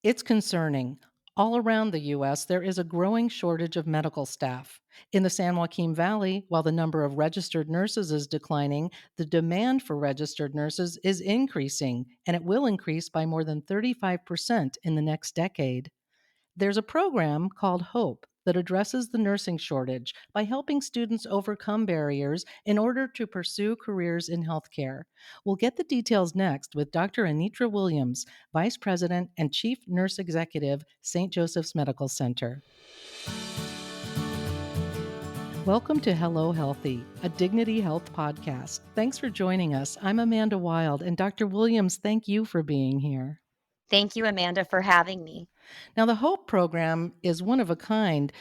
It's concerning. All around the U.S., there is a growing shortage of medical staff. In the San Joaquin Valley, while the number of registered nurses is declining, the demand for registered nurses is increasing, and it will increase by more than 35% in the next decade. There's a program called HOPE that addresses the nursing shortage by helping students overcome barriers in order to pursue careers in healthcare. We'll get the details next with Dr. Anitra Williams, Vice President and Chief Nurse Executive, St. Joseph's Medical Center. Welcome to Hello Healthy, a Dignity Health podcast. Thanks for joining us. I'm Amanda Wild, and Dr. Williams, thank you for being here. Thank you, Amanda, for having me. Now, the HOPE program is one of a kind.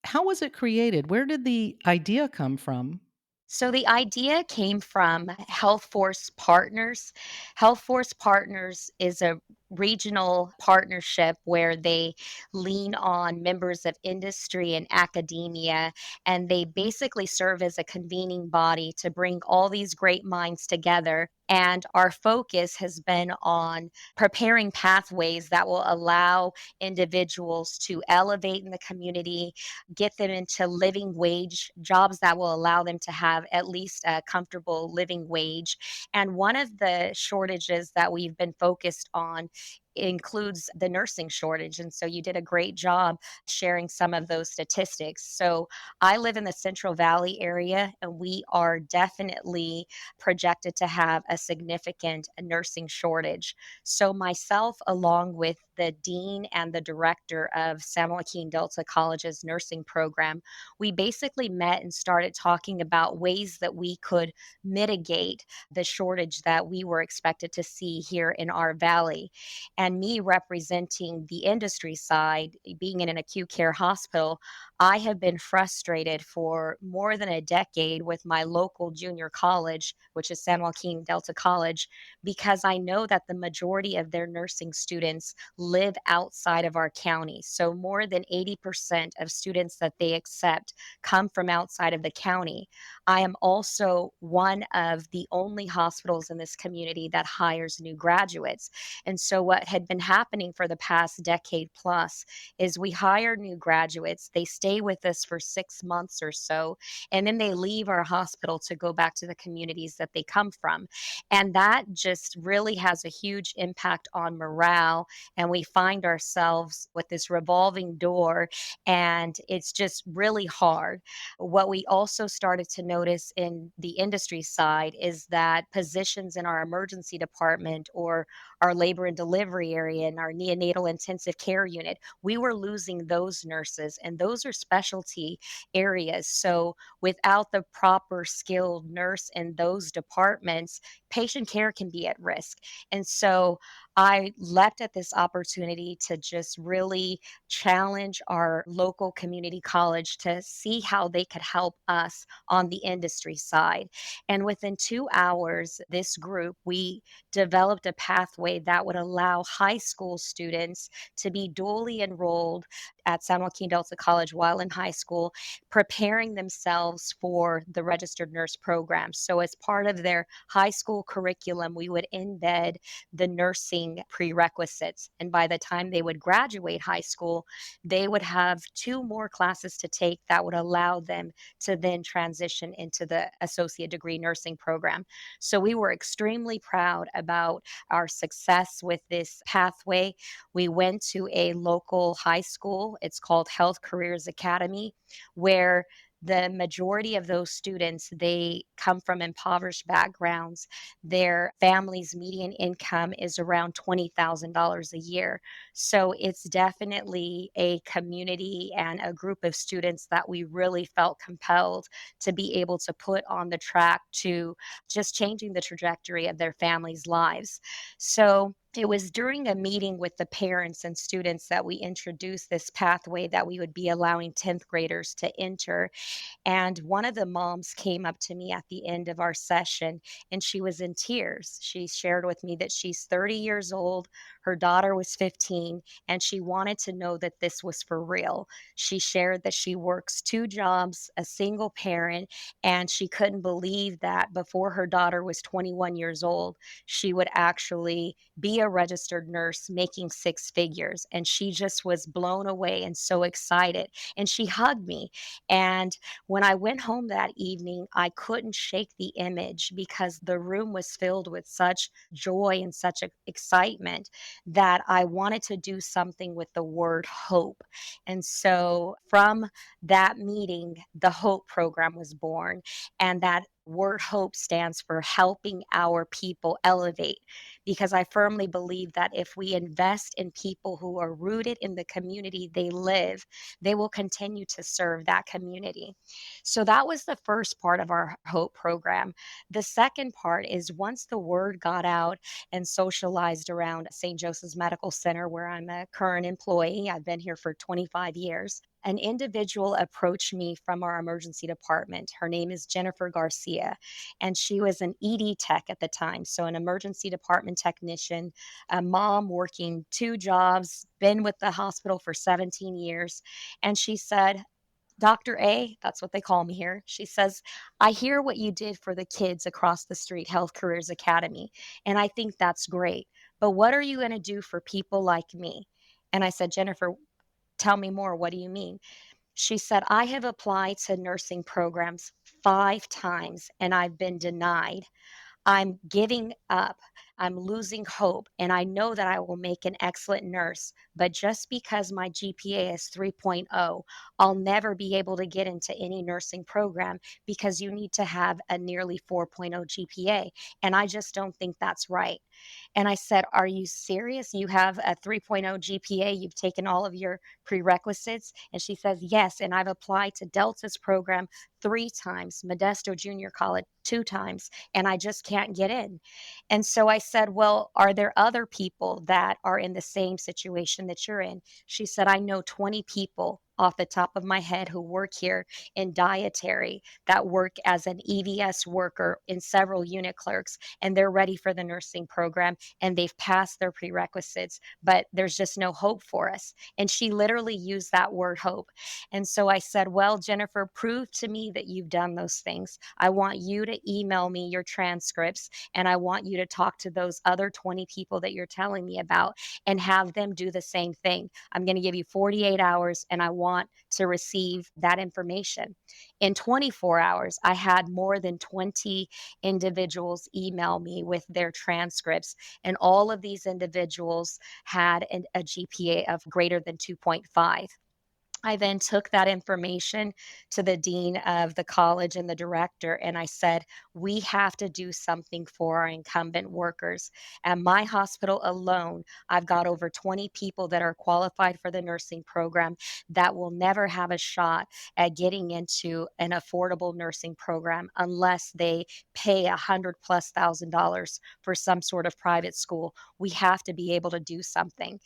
How was it created? Where did the idea come from? So the idea came from HealthForce Partners. HealthForce Partners is a regional partnership where they lean on members of industry and academia, and they basically serve as a convening body to bring all these great minds together. And our focus has been on preparing pathways that will allow individuals to elevate in the community, get them into living wage jobs that will allow them to have at least a comfortable living wage. And one of the shortages that we've been focused on includes the nursing shortage. And so you did a great job sharing some of those statistics. So I live in the Central Valley area, and we are definitely projected to have a significant nursing shortage. So myself, along with the dean and the director of San Joaquin Delta College's nursing program, we basically met and started talking about ways that we could mitigate the shortage that we were expected to see here in our valley. And me representing the industry side, being in an acute care hospital, I have been frustrated for more than a decade with my local junior college, which is San Joaquin Delta College, because I know that the majority of their nursing students live outside of our county. So more than 80% of students that they accept come from outside of the county. I am also one of the only hospitals in this community that hires new graduates. And so what had been happening for the past decade plus is we hire new graduates, they stay with us for 6 months or so, and then they leave our hospital to go back to the communities that they come from. And that just really has a huge impact on morale. And we find ourselves with this revolving door, and it's just really hard. What we also started to notice in the industry side is that positions in our emergency department or our labor and delivery area and our neonatal intensive care unit, we were losing those nurses, and those are specialty areas. So without the proper skilled nurse in those departments, patient care can be at risk. And so I leapt at this opportunity to just really challenge our local community college to see how they could help us on the industry side. And within 2 hours, this group, we developed a pathway that would allow high school students to be dually enrolled at San Joaquin Delta College while in high school, preparing themselves for the registered nurse program. So, as part of their high school curriculum, we would embed the nursing prerequisites. And by the time they would graduate high school, they would have two more classes to take that would allow them to then transition into the associate degree nursing program. So we were extremely proud about our success with this pathway. We went to a local high school. It's called Health Careers Academy, where the majority of those students, they come from impoverished backgrounds. Their family's median income is around $20,000 a year. So it's definitely a community and a group of students that we really felt compelled to be able to put on the track to just changing the trajectory of their families' lives. So it was during a meeting with the parents and students that we introduced this pathway that we would be allowing 10th graders to enter. And one of the moms came up to me at the end of our session, and she was in tears. She shared with me that she's 30 years old. Her daughter was 15, and she wanted to know that this was for real. She shared that she works 2 jobs, a single parent, and she couldn't believe that before her daughter was 21 years old, she would actually be a registered nurse making 6 figures, and she just was blown away and so excited, and she hugged me, and when I went home that evening, I couldn't shake the image because the room was filled with such joy and such excitement that I wanted to do something with the word hope. And so from that meeting, the Hope program was born. And that word hope stands for helping our people elevate, because I firmly believe that if we invest in people who are rooted in the community they live, they will continue to serve that community. So that was the first part of our Hope program. The second part is once the word got out and socialized around St. Joseph's Medical Center, where I'm a current employee, I've been here for 25 years. An individual approached me from our emergency department. Her name is Jennifer Garcia, and she was an ED tech at the time. So, an emergency department technician, a mom working 2 jobs, been with the hospital for 17 years. And she said, Dr. A, that's what they call me here. She says, I hear what you did for the kids across the street, Health Careers Academy, and I think that's great. But what are you going to do for people like me? And I said, Jennifer, tell me more. What do you mean? She said, I have applied to nursing programs 5 times and I've been denied. I'm giving up. I'm losing hope. And I know that I will make an excellent nurse. But just because my GPA is 3.0, I'll never be able to get into any nursing program because you need to have a nearly 4.0 GPA. And I just don't think that's right. And I said, Are you serious? You have a 3.0 GPA. You've taken all of your prerequisites. And she says, Yes. And I've applied to Delta's program 3 times, Modesto Junior College 2 times, and I just can't get in. And so I said, Well, are there other people that are in the same situation that you're in? She said, I know 20 people off the top of my head who work here in dietary that work as an EVS worker in several unit clerks, and they're ready for the nursing program and they've passed their prerequisites, but there's just no hope for us. And she literally used that word hope. And so I said, Well, Jennifer, prove to me that you've done those things. I want you to email me your transcripts and I want you to talk to those other 20 people that you're telling me about and have them do the same thing. I'm going to give you 48 hours and I want to receive that information. In 24 hours, I had more than 20 individuals email me with their transcripts, and all of these individuals had a GPA of greater than 2.5. I then took that information to the dean of the college and the director, and I said, We have to do something for our incumbent workers. At my hospital alone, I've got over 20 people that are qualified for the nursing program that will never have a shot at getting into an affordable nursing program unless they pay $100,000+ for some sort of private school. We have to be able to do something.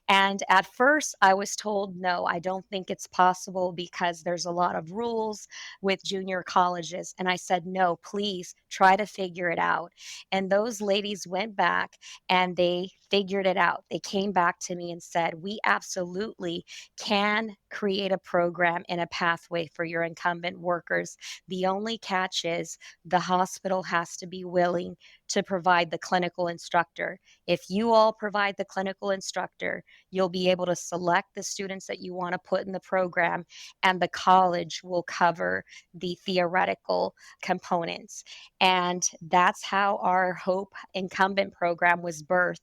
And at first, I was told, no, I don't think it's possible because there's a lot of rules with junior colleges. And I said, no, please try to figure it out. And those ladies went back and they figured it out. They came back to me and said, we absolutely can create a program and a pathway for your incumbent workers. The only catch is the hospital has to be willing to provide the clinical instructor. If you all provide the clinical instructor, you'll be able to select the students that you want to put in the program, and the college will cover the theoretical components. And that's how our Hope Incumbent program was birthed.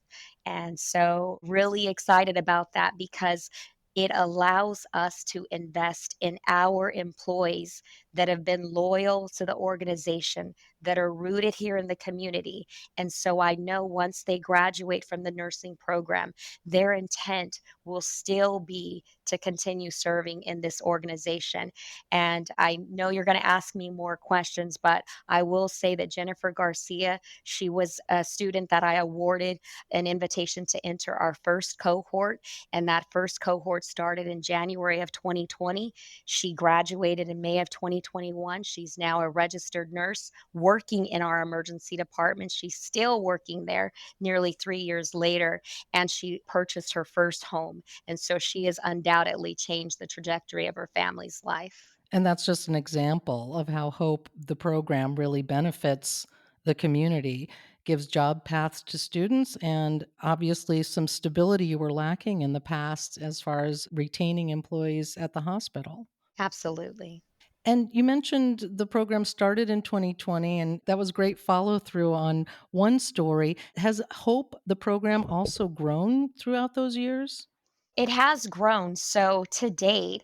And so, really excited about that because it allows us to invest in our employees that have been loyal to the organization, that are rooted here in the community. And so I know once they graduate from the nursing program, their intent will still be to continue serving in this organization. And I know you're going to ask me more questions, but I will say that Jennifer Garcia, she was a student that I awarded an invitation to enter our first cohort. And that first cohort started in January of 2020. She graduated in May of 2021. She's now a registered nurse working in our emergency department. She's still working there nearly 3 years later, and she purchased her first home. And so she has undoubtedly changed the trajectory of her family's life. And that's just an example of how Hope, the program, really benefits the community, gives job paths to students, and obviously some stability you were lacking in the past as far as retaining employees at the hospital. Absolutely. And you mentioned the program started in 2020, and that was great follow through on one story. Has Hope, the program, also grown throughout those years? It has grown. So to date,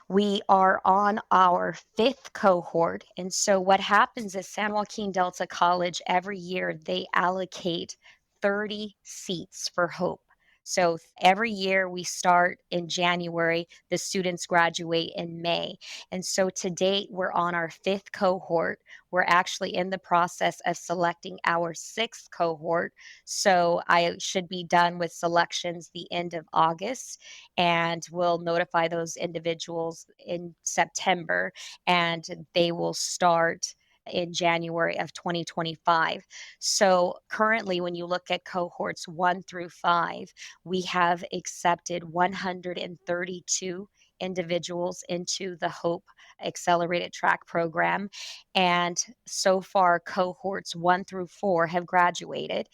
we are on our fifth cohort. And so what happens is San Joaquin Delta College every year they allocate 30 seats for Hope. So every year we start in January, the students graduate in May. And so to date, we're on our fifth cohort. We're actually in the process of selecting our sixth cohort. So I should be done with selections the end of August, and we'll notify those individuals in September, and they will start in January of 2025. So currently, when you look at cohorts 1 through 5, we have accepted 132 individuals into the Hope Accelerated Track program. And so far, cohorts 1 through 4 have graduated,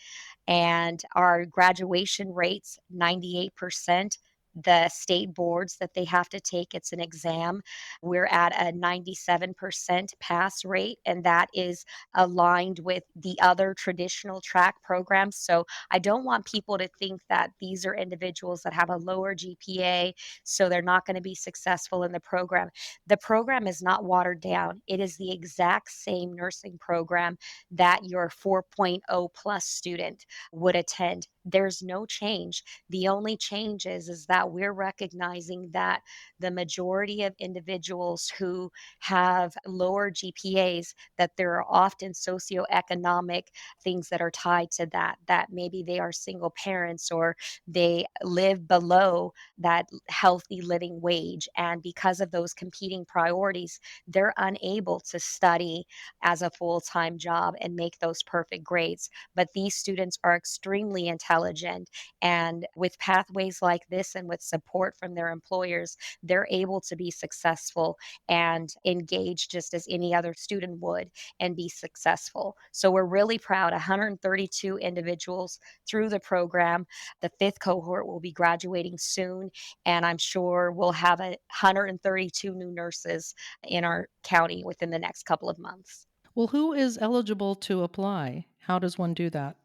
and our graduation rates 98%. The state boards that they have to take, it's an exam, we're at a 97% pass rate, and that is aligned with the other traditional track programs. So I don't want people to think that these are individuals that have a lower GPA, so they're not going to be successful in the program. The program is not watered down. It is the exact same nursing program that your 4.0 plus student would attend. There's no change. The only change is that we're recognizing that the majority of individuals who have lower GPAs, that there are often socioeconomic things that are tied to that, that maybe they are single parents or they live below that healthy living wage. And because of those competing priorities, they're unable to study as a full-time job and make those perfect grades. But these students are extremely intelligent. And with pathways like this and with support from their employers, they're able to be successful and engage just as any other student would and be successful. So we're really proud 132 individuals through the program. The fifth cohort will be graduating soon, and I'm sure we'll have 132 new nurses in our county within the next couple of months. Well, who is eligible to apply? How does one do that?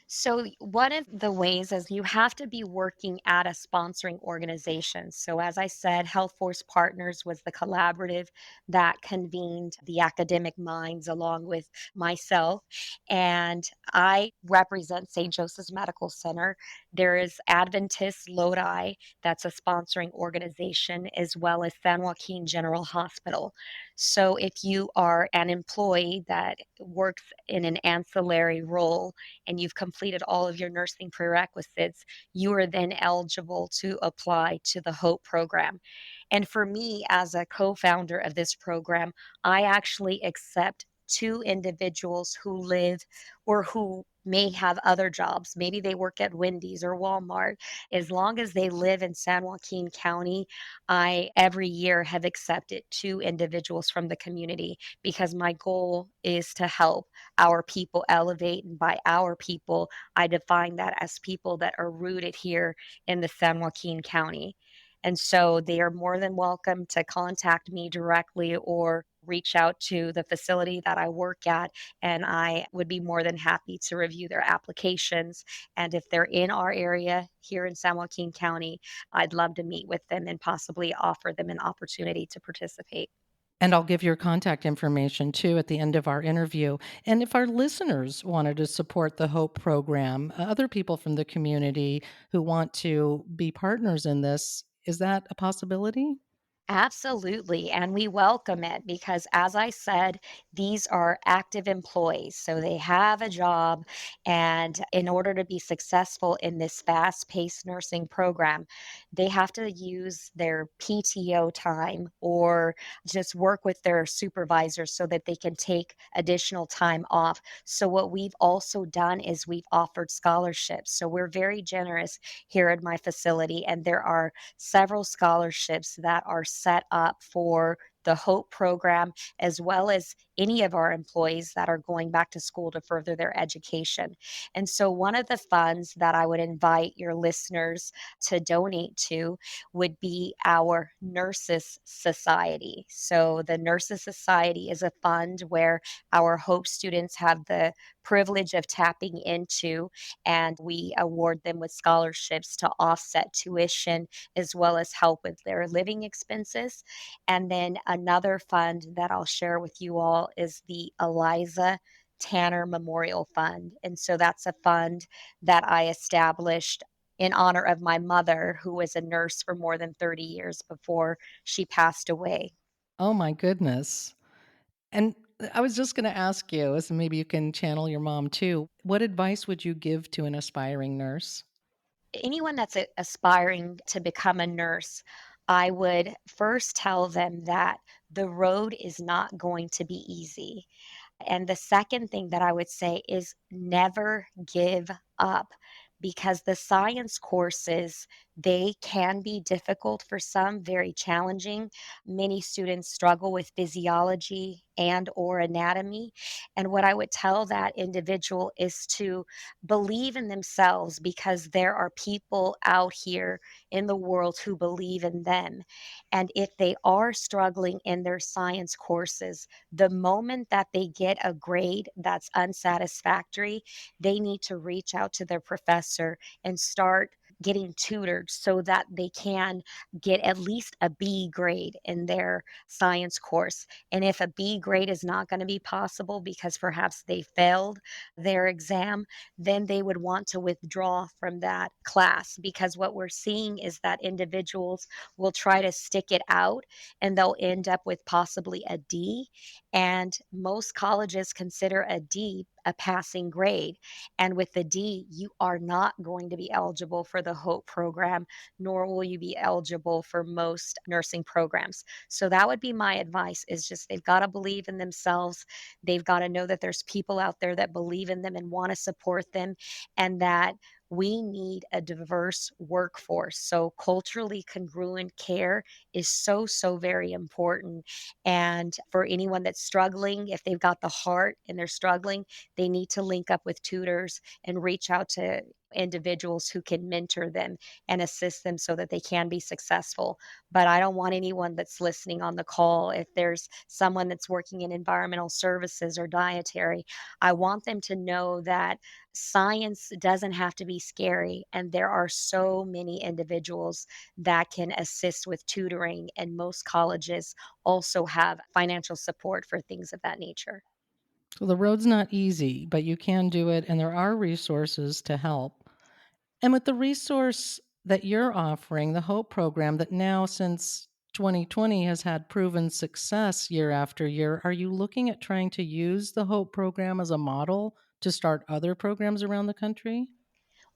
So, one of the ways is you have to be working at a sponsoring organization. So, as I said, HealthForce Partners was the collaborative that convened the academic minds along with myself. And I represent St. Joseph's Medical Center. There is Adventist Lodi, that's a sponsoring organization, as well as San Joaquin General Hospital. So, if you are an employee that works in an ancillary role, and you've completed all of your nursing prerequisites, you are then eligible to apply to the HOPE program. And for me, as a co founder of this program, I actually accept two individuals who live or who may have other jobs. Maybe they work at Wendy's or Walmart. As long as they live in San Joaquin County, I every year have accepted two individuals from the community because my goal is to help our people elevate. And by our people, I define that as people that are rooted here in the San Joaquin County. And so they are more than welcome to contact me directly or reach out to the facility that I work at, and I would be more than happy to review their applications. And if they're in our area here in San Joaquin County, I'd love to meet with them and possibly offer them an opportunity to participate. And I'll give your contact information too at the end of our interview. And if our listeners wanted to support the Hope program, other people from the community who want to be partners in this, is that a possibility? Absolutely, and we welcome it because, as I said, these are active employees. So they have a job, and in order to be successful in this fast paced nursing program, they have to use their PTO time or just work with their supervisors so that they can take additional time off. So, what we've also done is we've offered scholarships. So, we're very generous here at my facility, and there are several scholarships that are set up for the HOPE program, as well as any of our employees that are going back to school to further their education. And so, one of the funds that I would invite your listeners to donate to would be our Nurses Society. So, the Nurses Society is a fund where our HOPE students have the privilege of tapping into, and we award them with scholarships to offset tuition as well as help with their living expenses. And then another fund that I'll share with you all is the Eliza Tanner Memorial Fund. And so that's a fund that I established in honor of my mother, who was a nurse for more than 30 years before she passed away. Oh my goodness. And I was just gonna ask you, so maybe you can channel your mom too. What advice would you give to an aspiring nurse? Anyone that's aspiring to become a nurse, I would first tell them that the road is not going to be easy. And the second thing that I would say is never give up, because the science courses, they can be difficult for some, very challenging. Many students struggle with physiology and or anatomy. And what I would tell that individual is to believe in themselves, because there are people out here in the world who believe in them. And if they are struggling in their science courses, the moment that they get a grade that's unsatisfactory, they need to reach out to their professor and start getting tutored so that they can get at least a B grade in their science course. And if a B grade is not going to be possible because perhaps they failed their exam, then they would want to withdraw from that class, because what we're seeing is that individuals will try to stick it out and they'll end up with possibly a D, and most colleges consider a D a passing grade. And with the D, you are not going to be eligible for the HOPE program, nor will you be eligible for most nursing programs. So that would be my advice, is just they've got to believe in themselves. They've got to know that there's people out there that believe in them and want to support them, and that we need a diverse workforce. So culturally congruent care is so, so very important. And for anyone that's struggling, if they've got the heart and they're struggling, they need to link up with tutors and reach out to individuals who can mentor them and assist them so that they can be successful. But I don't want anyone that's listening on the call, if there's someone that's working in environmental services or dietary, I want them to know that science doesn't have to be scary. And there are so many individuals that can assist with tutoring, and most colleges also have financial support for things of that nature. So the road's not easy, but you can do it, and there are resources to help. And with the resource that you're offering, the HOPE program that now since 2020 has had proven success year after year, are you looking at trying to use the HOPE program as a model to start other programs around the country?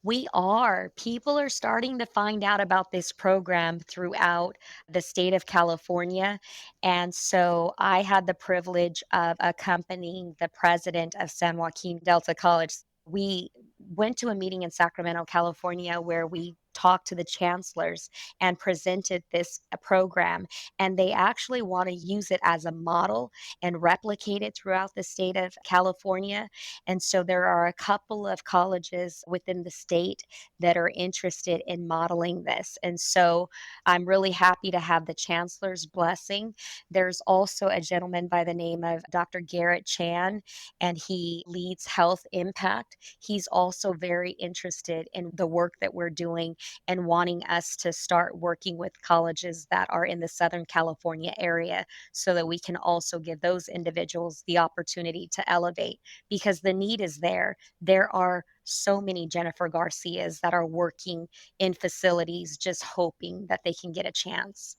We are. People are starting to find out about this program throughout the state of California. And so I had the privilege of accompanying the president of San Joaquin Delta College. We went to a meeting in Sacramento, California, where we talked to the chancellors and presented this program. And they actually want to use it as a model and replicate it throughout the state of California. And so there are a couple of colleges within the state that are interested in modeling this. And so I'm really happy to have the chancellor's blessing. There's also a gentleman by the name of Dr. Garrett Chan, and he leads Health Impact. He's also very interested in the work that we're doing and wanting us to start working with colleges that are in the Southern California area so that we can also give those individuals the opportunity to elevate, because the need is there. There are so many Jennifer Garcias that are working in facilities just hoping that they can get a chance.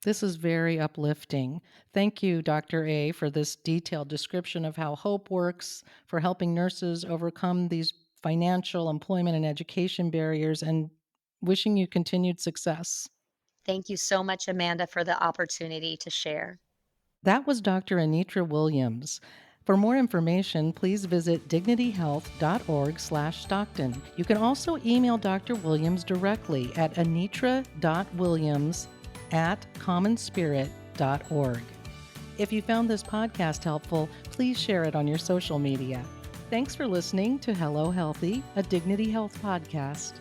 This is very uplifting. Thank you, Dr. A, for this detailed description of how hope works for helping nurses overcome these financial, employment, and education barriers, and wishing you continued success. Thank you so much, Amanda, for the opportunity to share. That was Dr. Anitra Williams. For more information, please visit dignityhealth.org/Stockton. You can also email Dr. Williams directly at anitra.williams@commonspirit.org. If you found this podcast helpful, please share it on your social media. Thanks for listening to Hello Healthy, a Dignity Health podcast.